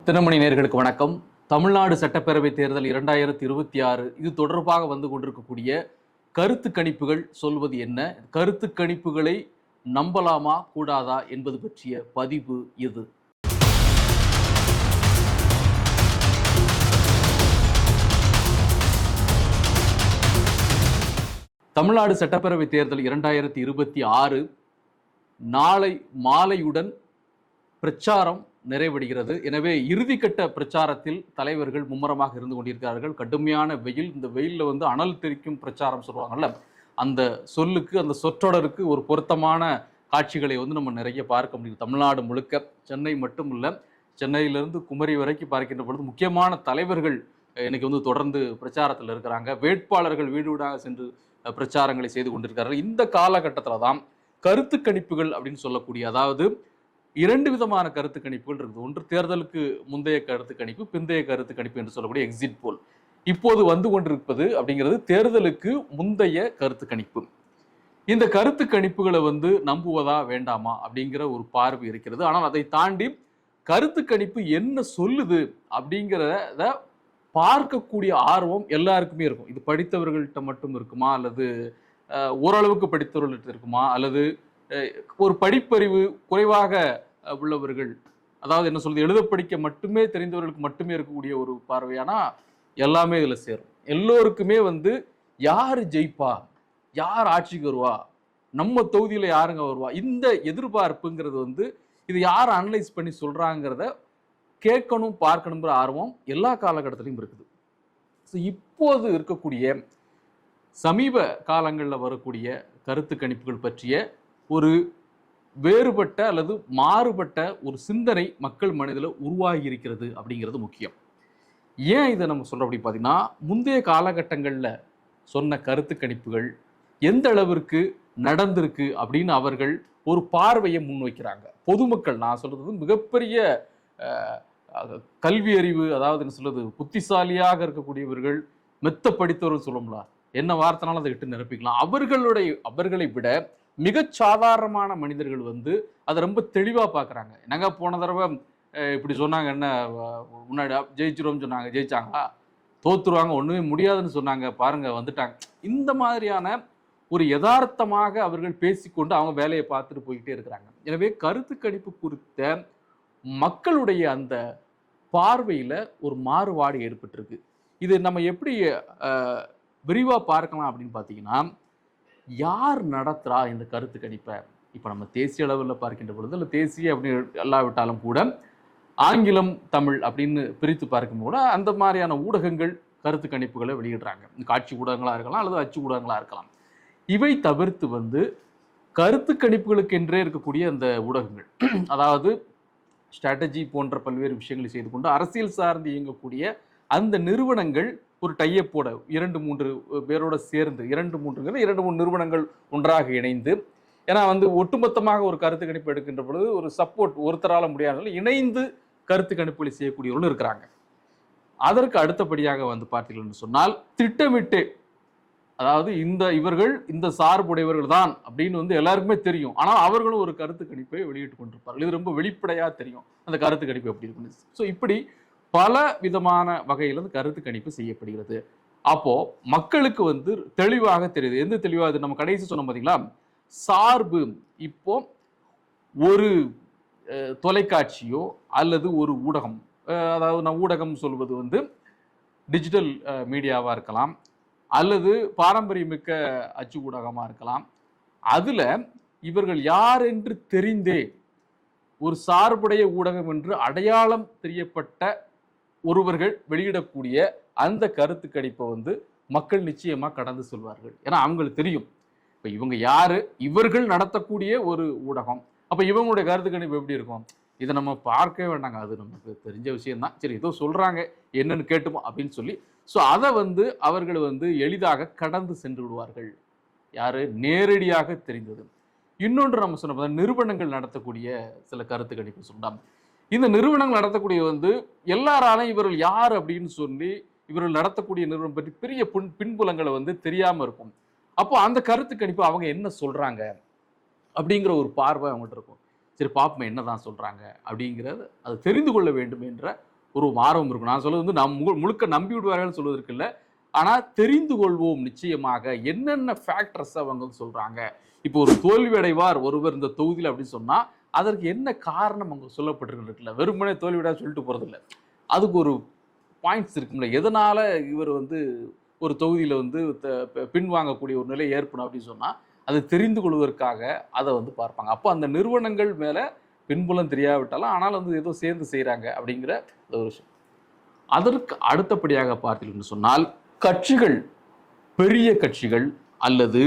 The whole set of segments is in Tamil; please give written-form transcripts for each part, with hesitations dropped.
தினமணி நேயர்களுக்கு வணக்கம். தமிழ்நாடு சட்டப்பேரவை தேர்தல் 2026 இது தொடர்பாக வந்து கொண்டிருக்கக்கூடிய கருத்து கணிப்புகள் சொல்வது என்ன, கருத்து கணிப்புகளை நம்பலாமா கூடாதா என்பது பற்றிய பதிவு இது. தமிழ்நாடு சட்டப்பேரவை தேர்தல் 2026 நாளை மாலையுடன் பிரச்சாரம் நிறைவடைகிறது. எனவே இறுதிக்கட்ட பிரச்சாரத்தில் தலைவர்கள் மும்முரமாக இருந்து கொண்டிருக்கிறார்கள். கடுமையான வெயில், இந்த வெயிலில் வந்து அனல் தெரிக்கும் பிரச்சாரம் சொல்லுவாங்கல்ல, அந்த சொல்லுக்கு, அந்த சொற்றொடருக்கு ஒரு பொருத்தமான காட்சிகளை வந்து நம்ம நிறைய பார்க்க முடியும். தமிழ்நாடு முழுக்க, சென்னை மட்டும் இல்லை, சென்னையிலிருந்து குமரி வரைக்கும் பார்க்கின்ற பொழுது முக்கியமான தலைவர்கள் இன்னைக்கு வந்து தொடர்ந்து பிரச்சாரத்தில் இருக்கிறாங்க. வேட்பாளர்கள் வீடு வீடாக சென்று பிரச்சாரங்களை செய்து கொண்டிருக்கிறார்கள். இந்த காலகட்டத்தில் தான் கருத்து கணிப்புகள் அப்படின்னு சொல்லக்கூடிய, அதாவது இரண்டு விதமான கருத்து கணிப்புகள் இருக்குது. ஒன்று தேர்தலுக்கு முந்தைய கருத்து கணிப்பு, பிந்தைய கருத்து கணிப்பு என்று சொல்லக்கூடிய எக்ஸிட் போல். இப்போது வந்து கொண்டிருப்பது அப்படிங்கிறது தேர்தலுக்கு முந்தைய கருத்து கணிப்பு. இந்த கருத்து கணிப்புகளை வந்து நம்புவதா வேண்டாமா அப்படிங்கிற ஒரு பார்வை இருக்கிறது. ஆனால் அதை தாண்டி கருத்து கணிப்பு என்ன சொல்லுது அப்படிங்கிறத பார்க்கக்கூடிய ஆர்வம் எல்லாருக்குமே இருக்கும். இது படித்தவர்கள்ட்ட மட்டும் இருக்குமா, அல்லது ஓரளவுக்கு படித்தவர்கள்ட்ட இருக்குமா, அல்லது ஒரு படிப்பறிவு குறைவாக உள்ளவர்கள், அதாவது என்ன சொல்றது, எழுத படிக்க மட்டுமே தெரிந்தவர்களுக்கு மட்டுமே இருக்கக்கூடிய ஒரு பார்வையானா எல்லாமே இதுல சேரும். எல்லோருக்குமே வந்து யாரு ஜெயிப்பா, யார் ஆட்சிக்கு வருவா, நம்ம தொகுதியில யாருங்க வருவா, இந்த எதிர்பார்ப்புங்கிறது வந்து இது யார் அனலைஸ் பண்ணி சொல்றாங்கிறத கேட்கணும், பார்க்கணுங்கிற ஆர்வம் எல்லா காலகட்டத்திலையும் இருக்குது. இப்போது இருக்கக்கூடிய சமீப காலங்களில் வரக்கூடிய கருத்து கணிப்புகள் பற்றிய ஒரு வேறுபட்ட அல்லது மாறுபட்ட ஒரு சிந்தனை மக்கள் மனதில் உருவாகி இருக்கிறது அப்படிங்கிறது முக்கியம். ஏன் இதை நம்ம சொல்றோம் அப்படி பார்த்தீங்கன்னா, முந்தைய காலகட்டங்களில் சொன்ன கருத்து கணிப்புகள் எந்த அளவிற்கு நடந்திருக்கு அப்படின்னு அவர்கள் ஒரு பார்வையை முன்வைக்கிறாங்க. பொதுமக்கள், நான் சொல்றது மிகப்பெரிய கல்வி அறிவு, அதாவது என்ன சொல்றது, புத்திசாலியாக இருக்கக்கூடியவர்கள், மெத்த படித்தவர்கள் சொல்லலாம், என்ன வார்த்தைனாலும் அதை இட்டு நிரப்பிக்கலாம். அவர்களை விட மிக சாதாரணமான மனிதர்கள் வந்து அதை ரொம்ப தெளிவாக பார்க்குறாங்க. என்னங்க போன தடவை இப்படி சொன்னாங்க, என்ன முன்னாடி ஜெயிச்சிருவோம்னு சொன்னாங்க, ஜெயிச்சாங்களா, தோத்துருவாங்க, ஒன்றுமே முடியாதுன்னு சொன்னாங்க, பாருங்க வந்துட்டாங்க. இந்த மாதிரியான ஒரு யதார்த்தமாக அவர்கள் பேசிக்கொண்டு அவங்க வேலையை பார்த்துட்டு போய்கிட்டே இருக்கிறாங்க. எனவே கருத்து கணிப்பு குறித்த மக்களுடைய அந்த பார்வையில் ஒரு மாறுபாடு ஏற்பட்டிருக்கு. இது நம்ம எப்படி விரிவாக பார்க்கலாம் அப்படின்னு பார்த்தீங்கன்னா, யார் நடத்துகிறா இந்த கருத்து கணிப்பை? இப்போ நம்ம தேசிய அளவில் பார்க்கின்ற பொழுது, இல்லை தேசிய அப்படின்னு எல்லாவிட்டாலும் கூட ஆங்கிலம் தமிழ் அப்படின்னு பிரித்து பார்க்கும் கூட அந்த மாதிரியான ஊடகங்கள் கருத்து கணிப்புகளை வெளியிடுறாங்க. காட்சி ஊடகங்களாக இருக்கலாம், அல்லது அச்சு ஊடகங்களாக இருக்கலாம். இவை தவிர்த்து வந்து கருத்து கணிப்புகளுக்கு என்றே இருக்கக்கூடிய அந்த ஊடகங்கள், அதாவது ஸ்ட்ராட்டஜி போன்ற பல்வேறு விஷயங்களை செய்து கொண்டு அரசியல் சார்ந்து இயங்கக்கூடிய அந்த நிறுவனங்கள் ஒரு டையப்போட 2-3 பேரோட சேர்ந்து, 2-3 நிறுவனங்கள் ஒன்றாக இணைந்து, ஏன்னா வந்து ஒட்டுமொத்தமாக ஒரு கருத்து கணிப்பு எடுக்கின்ற பொழுது ஒரு சப்போர்ட் ஒருத்தரால முடியாதனால இணைந்து கருத்து கணிப்புகளை செய்யக்கூடியவர்களும் இருக்கிறாங்க. அதற்கு அடுத்தபடியாக வந்து பார்த்தீங்கன்னு சொன்னால், திட்டமிட்டு, அதாவது இவர்கள் இந்த சார்புடையவர்கள் தான் அப்படின்னு வந்து எல்லாருக்குமே தெரியும், ஆனால் அவர்களும் ஒரு கருத்து கணிப்பை வெளியிட்டு கொண்டிருப்பார்கள். இது ரொம்ப வெளிப்படையாக தெரியும் அந்த கருத்து கணிப்பு எப்படி இருக்குன்னு. ஸோ இப்படி பல விதமான வகையில் கருத்து கணிப்பு செய்யப்படுகிறது. அப்போ மக்களுக்கு வந்து தெளிவாக தெரியுது. எந்த தெளிவாக, நம்ம கடைசி சொன்னோம் பார்த்தீங்களா, சார்பு. இப்போ ஒரு தொலைக்காட்சியோ அல்லது ஒரு ஊடகம், அதாவது நான் ஊடகம் சொல்வது வந்து டிஜிட்டல் மீடியாவாக இருக்கலாம், அல்லது பாரம்பரியமிக்க அச்சு ஊடகமாக இருக்கலாம். அதில் இவர்கள் யார் என்று தெரிந்தே ஒரு சார்புடைய ஊடகம் என்று அடையாளம் தெரியப்பட்ட ஒருவர்கள் வெளியிடக்கூடிய அந்த கருத்து கணிப்பை வந்து மக்கள் நிச்சயமாக கடந்து சொல்வார்கள். ஏன்னா அவங்களுக்கு தெரியும் இப்போ இவங்க யாரு, இவர்கள் நடத்தக்கூடிய ஒரு ஊடகம், அப்போ இவங்களுடைய கருத்து கணிப்பு எப்படி இருக்கும், இதை நம்ம பார்க்கவே வேண்டாங்க, அது நமக்கு தெரிஞ்ச விஷயம்தான், சரி ஏதோ சொல்றாங்க என்னன்னு கேட்டுமோ அப்படின்னு சொல்லி, ஸோ அதை வந்து அவர்கள் வந்து எளிதாக கடந்து சென்று விடுவார்கள். யாரு, நேரடியாக தெரிந்தது. இன்னொன்று நம்ம சொன்ன நிறுவனங்கள் நடத்தக்கூடிய சில கருத்து கணிப்பு சொல்லலாம். இந்த நிறுவனங்கள் நடத்தக்கூடிய வந்து எல்லாராலும் இவர்கள் யார் அப்படின்னு சொல்லி இவர்கள் நடத்தக்கூடிய நிறுவனம் பற்றி பெரிய பின்புலங்களை வந்து தெரியாம இருக்கும். அப்போ அந்த கருத்து கணிப்பு அவங்க என்ன சொல்றாங்க அப்படிங்கிற ஒரு பார்வை அவங்கள்ட்ட இருக்கும். சரி பார்ப்போம் என்னதான் சொல்றாங்க அப்படிங்கிறது, அது தெரிந்து கொள்ள வேண்டும் என்ற ஒரு ஆர்வம் இருக்கும். நான் சொல்றது வந்து முழுக்க நம்பி விடுவார்கள் சொல்வதற்கு இல்லை. ஆனா தெரிந்து கொள்வோம் நிச்சயமாக என்னென்ன ஃபேக்டர்ஸ் அவங்க சொல்றாங்க. இப்போ ஒரு தோல்வி அடைவார் ஒருவர் இந்த தொகுதியில் அப்படின்னு சொன்னா அதற்கு என்ன காரணம் அங்க சொல்லப்பட்டிருக்குல்ல, வெறுமனே தோல்வியடா சொல்லிட்டு போறது இல்லை. அதுக்கு ஒரு பாயிண்ட்ஸ் இருக்கும்ல, எதனால இவர் வந்து ஒரு தொகுதியில வந்து பின்வாங்கக்கூடிய ஒரு நிலை ஏற்படும் அப்படின்னு சொன்னா அதை தெரிந்து கொள்வதற்காக அதை வந்து பார்ப்பாங்க. அப்போ அந்த நிறுவனங்கள் மேல பின்புலம் தெரியாவிட்டாலும் ஆனால் வந்து ஏதோ சேர்ந்து செய்யறாங்க அப்படிங்கிற ஒரு விஷயம். அதற்கு அடுத்தபடியாக பார்த்தீங்கன்னு சொன்னால் கட்சிகள், பெரிய கட்சிகள் அல்லது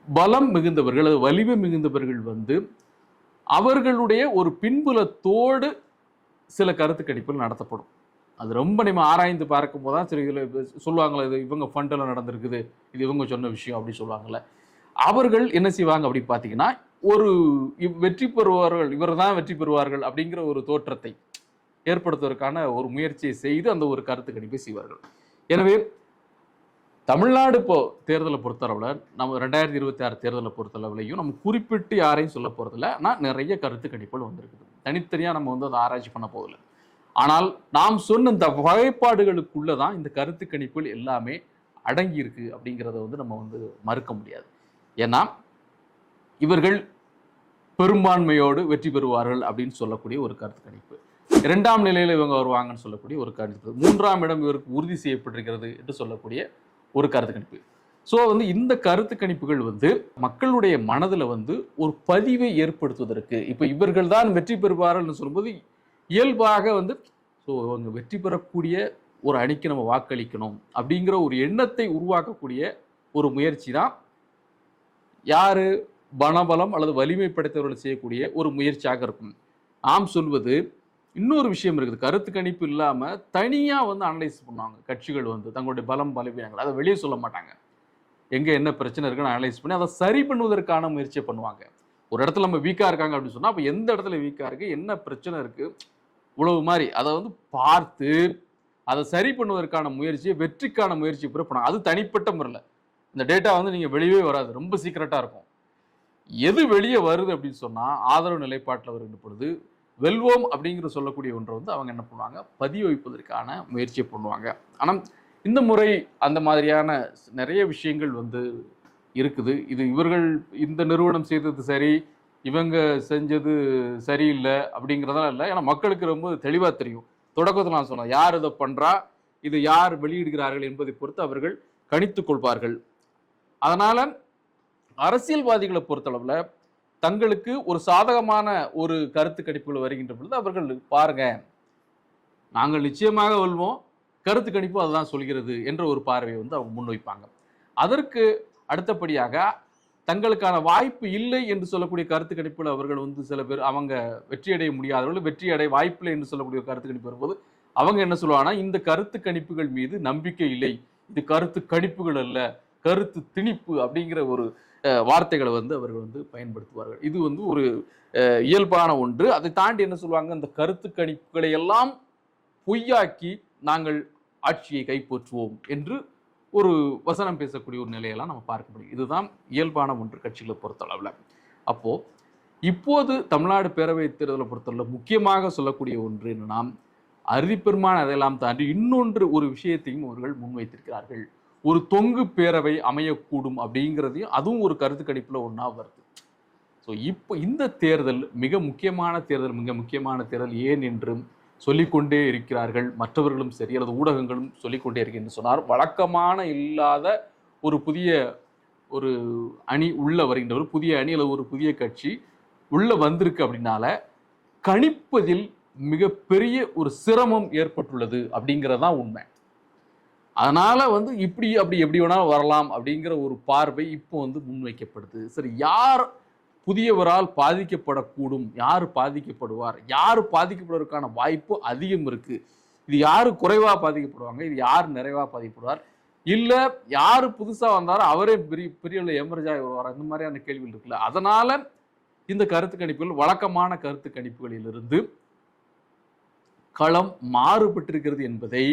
பலம் மிகுந்தவர்கள் அல்லது வலிமை மிகுந்தவர்கள் வந்து அவர்களுடைய ஒரு பின்புலத்தோடு சில கருத்து கணிப்புகள் நடத்தப்படும். அது ரொம்ப நம்ம ஆராய்ந்து பார்க்கும் போதுதான் சரி இதில் சொல்லுவாங்களே, இது இவங்க ஃபண்டில் நடந்திருக்குது, இது இவங்க சொன்ன விஷயம் அப்படின்னு சொல்லுவாங்கல்ல. அவர்கள் என்ன செய்வாங்க அப்படின்னு பார்த்தீங்கன்னா, ஒரு வெற்றி பெறுவார்கள், இவர் தான் வெற்றி பெறுவார்கள் அப்படிங்கிற ஒரு தோற்றத்தை ஏற்படுத்துவதற்கான ஒரு முயற்சியை செய்து அந்த ஒரு கருத்து கணிப்பை செய்வார்கள். எனவே தமிழ்நாடு இப்போ தேர்தலை பொறுத்தளவில் நம்ம 2026 தேர்தலை பொறுத்தளவுலையும் நம்ம குறிப்பிட்டு யாரையும் சொல்ல போறதில்லை. ஆனால் நிறைய கருத்து கணிப்புகள் வந்திருக்குது. தனித்தனியாக நம்ம வந்து அதை ஆராய்ச்சி பண்ண போதில்லை. ஆனால் நாம் சொன்ன இந்த வகைப்பாடுகளுக்குள்ளதான் இந்த கருத்து கணிப்புகள் எல்லாமே அடங்கி இருக்கு அப்படிங்கிறத வந்து நம்ம வந்து மறுக்க முடியாது. ஏன்னா இவர்கள் பெரும்பான்மையோடு வெற்றி பெறுவார்கள் அப்படின்னு சொல்லக்கூடிய ஒரு கருத்து கணிப்பு, 2ஆம் நிலையில இவங்க வருவாங்கன்னு சொல்லக்கூடிய ஒரு கருத்து, 3ஆம் இடம் இவருக்கு உறுதி செய்யப்பட்டிருக்கிறது என்று சொல்லக்கூடிய ஒரு கருத்து கணிப்பு. ஸோ வந்து இந்த கருத்து கணிப்புகள் வந்து மக்களுடைய மனதில் வந்து ஒரு பதிவை ஏற்படுத்துவதற்கு, இப்போ இவர்கள் தான் வெற்றி பெறுவார்கள் சொல்லும்போது இயல்பாக வந்து ஸோ இவங்க வெற்றி பெறக்கூடிய ஒரு அணிக்கு நம்ம வாக்களிக்கணும் அப்படிங்கிற ஒரு எண்ணத்தை உருவாக்கக்கூடிய ஒரு முயற்சி தான் யாரு பணபலம் அல்லது வலிமை படைத்தவர்கள் செய்யக்கூடிய ஒரு முயற்சியாக இருக்கும். நாம் சொல்வது இன்னொரு விஷயம் இருக்குது, கருத்து கணிப்பு இல்லாம தனியா வந்து அனலைஸ் பண்ணுவாங்க கட்சிகள் வந்து தங்களுடைய பலம் பலவீனங்கள், அதை வெளியே சொல்ல மாட்டாங்க. எங்க என்ன பிரச்சனை இருக்குன்னு அனலைஸ் பண்ணி அதை சரி பண்ணுவதற்கான முயற்சியை பண்ணுவாங்க. ஒரு இடத்துல நம்ம வீக்கா இருக்காங்க அப்படின்னு சொன்னா அப்ப எந்த இடத்துல வீக்கா இருக்கு, என்ன பிரச்சனை இருக்கு, உழவு மாதிரி அதை வந்து பார்த்து அதை சரி பண்ணுவதற்கான முயற்சியை, வெற்றிக்கான முயற்சி பண்ணுவாங்க. அது தனிப்பட்ட முறையில் இந்த டேட்டா வந்து நீங்க வெளியே வராது, ரொம்ப சீக்கிரட்டா இருக்கும். எது வெளியே வருது அப்படின்னு சொன்னா ஆதரவு நிலைப்பாட்டில் வருகின்ற பொழுது வெல்வோம் அப்படிங்கிற சொல்லக்கூடிய ஒன்றை வந்து அவங்க என்ன பண்ணுவாங்க, பதிவு வைப்பதற்கான முயற்சியை பண்ணுவாங்க. ஆனால் இந்த முறை அந்த மாதிரியான நிறைய விஷயங்கள் வந்து இருக்குது. இது இவர்கள் இந்த நிறுவனம் செய்தது சரி, இவங்க செஞ்சது சரியில்லை அப்படிங்கிறதெல்லாம் இல்லை. ஏன்னா மக்களுக்கு ரொம்ப தெளிவாக தெரியும். தொடக்கத்தில் நான் சொன்னேன், யார் இதை பண்றா, இது யார் வெளியிடுகிறார்கள் என்பதை பொறுத்து அவர்கள் கணித்துக் கொள்வார்கள். அதனால அரசியல்வாதிகளை பொறுத்தளவுல தங்களுக்கு ஒரு சாதகமான ஒரு கருத்து கணிப்புகள் வருகின்ற பொழுது அவர்கள் பாருங்க நாங்கள் நிச்சயமாக வெல்வோம், கருத்து கணிப்பு அதுதான் சொல்கிறது என்ற ஒரு பார்வையை வந்து அவங்க முன்வைப்பாங்க. அதற்கு அடுத்தபடியாக தங்களுக்கான வாய்ப்பு இல்லை என்று சொல்லக்கூடிய கருத்து கணிப்புகள் அவர்கள் வந்து சில பேர் அவங்க வெற்றியடைய முடியாதவர்கள், வெற்றியடைய வாய்ப்பில்லை என்று சொல்லக்கூடிய கருத்து கணிப்பு வரும்போது அவங்க என்ன சொல்லுவாங்கன்னா, இந்த கருத்து கணிப்புகள் மீது நம்பிக்கை இல்லை, இது கருத்து கணிப்புகள் அல்ல, கருத்து திணிப்பு அப்படிங்கிற ஒரு வார்த்தைகளை வந்து அவர்கள் வந்து பயன்படுத்துவார்கள். இது வந்து ஒரு இயல்பான ஒன்று. அதை தாண்டி என்ன சொல்லுவாங்க, இந்த கருத்து கணிப்புகளை எல்லாம் பொய்யாக்கி நாங்கள் ஆட்சியை கைப்பற்றுவோம் என்று ஒரு வசனம் பேசக்கூடிய ஒரு நிலையெல்லாம் நம்ம பார்க்க முடியும். இதுதான் இயல்பான ஒன்று கட்சிகளை பொறுத்தளவில். அப்போ இப்போது தமிழ்நாடு பேரவை தேர்தலை பொறுத்தளவு முக்கியமாக சொல்லக்கூடிய ஒன்று என்னன்னா, அறுதிப்பெருமான் அதையெல்லாம் தாண்டி இன்னொன்று ஒரு விஷயத்தையும் அவர்கள் முன்வைத்திருக்கிறார்கள். ஒரு தொங்கு பேரவை அமையக்கூடும் அப்படிங்கிறதையும் அதுவும் ஒரு கருத்து கணிப்புல ஒன்றா வருது. ஸோ இப்போ இந்த தேர்தல் மிக முக்கியமான தேர்தல் ஏன் என்று சொல்லிக்கொண்டே இருக்கிறார்கள். மற்றவர்களும் சரி அல்லது ஊடகங்களும் சொல்லிக்கொண்டே இருக்கின்ற சொன்னார். வழக்கமான இல்லாத ஒரு புதிய ஒரு அணி உள்ள வருகின்ற ஒரு புதிய அணி அல்லது ஒரு புதிய கட்சி உள்ள வந்திருக்கு அப்படின்னால கணிப்பதில் மிகப்பெரிய ஒரு சிரமம் ஏற்பட்டுள்ளது அப்படிங்கிறதான் உண்மை. அதனால வந்து இப்படி அப்படி எப்படி வேணாலும் வரலாம் அப்படிங்கிற ஒரு பார்வை இப்போ வந்து முன்வைக்கப்படுது. சரி, யார் புதியவரால் பாதிக்கப்படக்கூடும், யார் பாதிக்கப்படுவார், யார் பாதிக்கப்படுவதற்கான வாய்ப்பு அதிகம் இருக்கு, இது யாரு குறைவா பாதிக்கப்படுவாங்க, இது யார் நிறைவா பாதிக்கப்படுவார், இல்ல யாரு புதுசா வந்தாலும் அவரே பெரிய எமர்ஜாய் வருவார், இந்த மாதிரியான கேள்விகள் இருக்குல்ல. அதனால இந்த கருத்து கணிப்புகள் வழக்கமான கருத்து கணிப்புகளிலிருந்து களம் மாறுபட்டிருக்கிறது என்பதை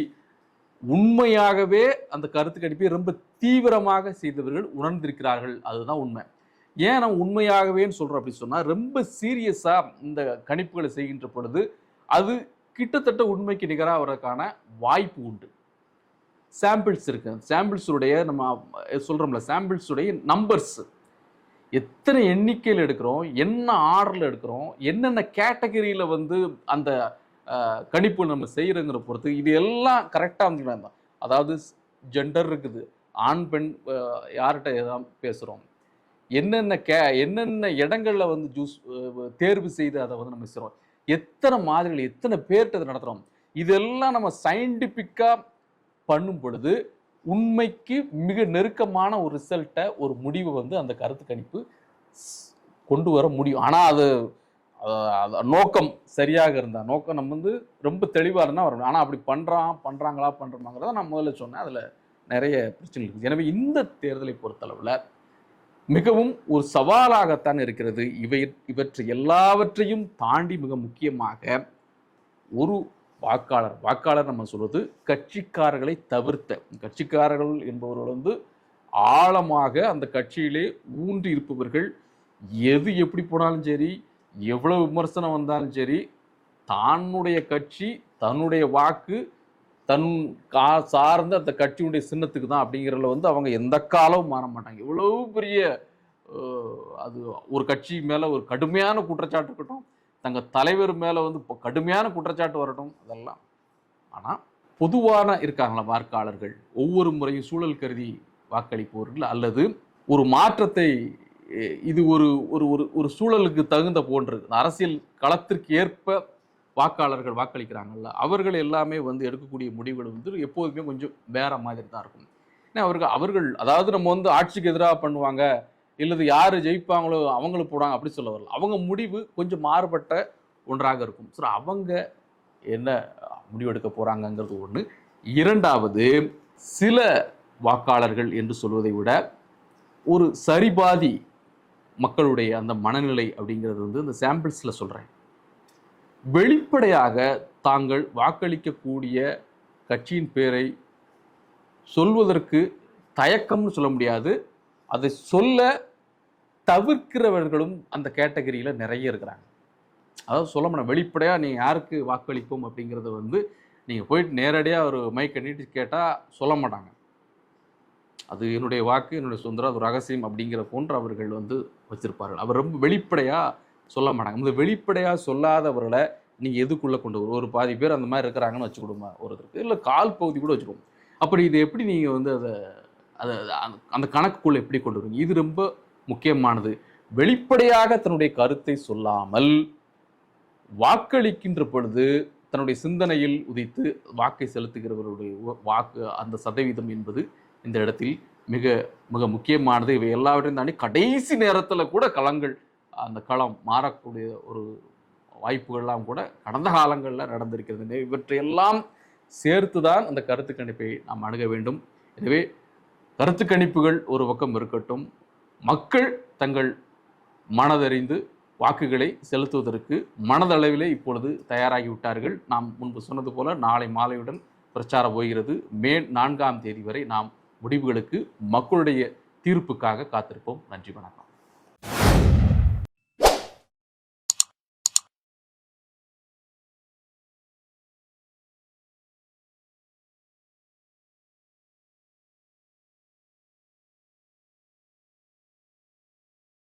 உண்மையாகவே அந்த கருத்து கணிப்பை ரொம்ப தீவிரமாக செய்தவர்கள் உணர்ந்திருக்கிறார்கள். அதுதான் உண்மை. ஏன் நம்ம உண்மையாகவே சொல்றோம் அப்படின்னு சொன்னா, ரொம்ப சீரியஸா இந்த கணிப்புகளை செய்கின்ற பொழுது அது கிட்டத்தட்ட உண்மைக்கு நிகராக வரதுக்கான வாய்ப்பு உண்டு. சாம்பிள்ஸ் இருக்கு. சாம்பிள்ஸுடைய நம்ம சொல்றோம்ல, சாம்பிள்ஸுடைய நம்பர்ஸ் எத்தனை எண்ணிக்கையில் எடுக்கிறோம், என்ன ஆர்டர்ல எடுக்கிறோம், என்னென்ன கேட்டகரியில வந்து அந்த கணிப்பு நம்ம செய்யறங்கிற பொறுத்து இது எல்லாம் கரெக்டாக வந்து, அதாவது ஜெண்டர் இருக்குது, ஆண் பெண் யார்கிட்ட எதாவது பேசுகிறோம், என்னென்ன இடங்கள்ல வந்து தேர்வு செய்து அதை வந்து நம்ம செய்கிறோம், எத்தனை மாதிரிகள் எத்தனை பேர்கிட்ட அதை நடத்துகிறோம், இதெல்லாம் நம்ம சயின்டிஃபிக்காக பண்ணும் பொழுது உண்மைக்கு மிக நெருக்கமான ஒரு ரிசல்ட்டை, ஒரு முடிவை வந்து அந்த கருத்து கணிப்பு கொண்டு வர முடியும். ஆனால் அது நோக்கம் சரியாக இருந்தால், நோக்கம் நம்ம வந்து ரொம்ப தெளிவாக இருந்தால் வரணும். ஆனால் அப்படி பண்ணுறாங்கிறத நான் முதல்ல சொன்னேன். அதில் நிறைய பிரச்சனை இருக்குது. எனவே இந்த தேர்தலை பொறுத்தளவில் மிகவும் ஒரு சவாலாகத்தான் இருக்கிறது. இவற்றை எல்லாவற்றையும் தாண்டி மிக முக்கியமாக ஒரு வாக்காளர் நம்ம சொல்வது கட்சிக்காரர்களை தவிர்த்த, கட்சிக்காரர்கள் என்பவர்கள் வந்து ஆழமாக அந்த கட்சியிலே ஊன்றி இருப்பவர்கள், எது எப்படி போனாலும் சரி, எவ்வளவு விமர்சனம் வந்தாலும் சரி, தன்னுடைய கட்சி தன்னுடைய வாக்கு தன் சார்ந்த அந்த கட்சியுடைய சின்னத்துக்கு தான் அப்படிங்கிறதுல வந்து அவங்க எந்த காலமும் மாற மாட்டாங்க. இவ்வளவு பெரிய அது ஒரு கட்சி மேல ஒரு கடுமையான குற்றச்சாட்டு இருக்கட்டும், தங்கள் தலைவர் மேல வந்து கடுமையான குற்றச்சாட்டு வரட்டும், அதெல்லாம். ஆனால் பொதுவான இருக்காங்களா வாக்காளர்கள், ஒவ்வொரு முறையும் சூழல் கருதி வாக்களிப்பவர்கள் அல்லது ஒரு மாற்றத்தை, இது ஒரு ஒரு ஒரு சூழலுக்கு தகுந்த போன்றது, அரசியல் களத்திற்கு ஏற்ப வாக்காளர்கள் வாக்களிக்கிறாங்கல்ல, அவர்கள் எல்லாமே வந்து எடுக்கக்கூடிய முடிவுகள் வந்து எப்போதுமே கொஞ்சம் வேற மாதிரி தான் இருக்கும். ஏன்னா அவர்கள் அதாவது நம்ம வந்து ஆட்சிக்கு எதிராக பண்ணுவாங்க, இல்லது யார் ஜெயிப்பாங்களோ அவங்களுக்கு போடுவாங்க அப்படி சொல்ல வரல. அவங்க முடிவு கொஞ்சம் மாறுபட்ட ஒன்றாக இருக்கும். ஸோ அவங்க என்ன முடிவெடுக்க போகிறாங்கங்கிறது ஒன்று. இரண்டாவது, சில வாக்காளர்கள் என்று சொல்வதை விட ஒரு சரிபாதி மக்களுடைய அந்த மனநிலை அப்படிங்கிறது வந்து இந்த சாம்பிள்ஸில் சொல்கிறேன். வெளிப்படையாக தாங்கள் வாக்களிக்கக்கூடிய கட்சியின் பேரை சொல்வதற்கு தயக்கம்னு சொல்ல முடியாது, அதை சொல்ல தவிர்க்கிறவர்களும் அந்த கேட்டகரியில் நிறைய இருக்கிறாங்க. அதாவது சொல்ல முடியும், வெளிப்படையாக நீங்கள் யாருக்கு வாக்களிப்போம் அப்படிங்கிறத வந்து நீங்கள் போயிட்டு நேரடியாக ஒரு மைக்கை நீட்டி கேட்டால் சொல்ல மாட்டாங்க. அது என்னுடைய வாக்கு, என்னுடைய சுதந்திரம், அது ரகசியம் அப்படிங்கிற போன்று அவர்கள் வந்து வச்சிருப்பார்கள். அவர் ரொம்ப வெளிப்படையாக சொல்ல மாட்டாங்க. இந்த வெளிப்படையாக சொல்லாதவர்களை நீங்கள் எதுக்குள்ளே கொண்டு வரும், ஒரு பாதி பேர் அந்த மாதிரி இருக்கிறாங்கன்னு வச்சுக்கிடுமா ஒருத்தருக்கு, இல்லை கால் பகுதி கூட வச்சுக்கோங்க. அப்படி இது எப்படி நீங்கள் வந்து அதை அந்த கணக்குக்குள்ளே எப்படி கொண்டு வருவீங்க? இது ரொம்ப முக்கியமானது. வெளிப்படையாக தன்னுடைய கருத்தை சொல்லாமல் வாக்களிக்கின்ற பொழுது தன்னுடைய சிந்தனையில் உதித்து வாக்கை செலுத்துகிறவருடைய வாக்கு அந்த சதவீதம் என்பது இந்த இடத்தில் மிக மிக முக்கியமானது. இவை எல்லாவற்றையும் தாண்டி கடைசி நேரத்தில் கூட அந்த களம் மாறக்கூடிய ஒரு வாய்ப்புகள்லாம் கூட கடந்த காலங்களில் நடந்திருக்கிறது. இவற்றையெல்லாம் சேர்த்துதான் அந்த கருத்து கணிப்பை நாம் அணுக வேண்டும். எனவே கருத்து கணிப்புகள் ஒரு பக்கம் இருக்கட்டும், மக்கள் தங்கள் மனதறிந்து வாக்குகளை செலுத்துவதற்கு மனதளவிலே இப்பொழுது தயாராகிவிட்டார்கள். நாம் முன்பு சொன்னது போல நாளை மாலையுடன் பிரச்சாரம் போகிறது. மே 4ஆம் தேதி வரை நாம் முடிவுகளுக்கு மக்களுடைய தீர்ப்புக்காக காத்திருப்போம். நன்றி, வணக்கம்.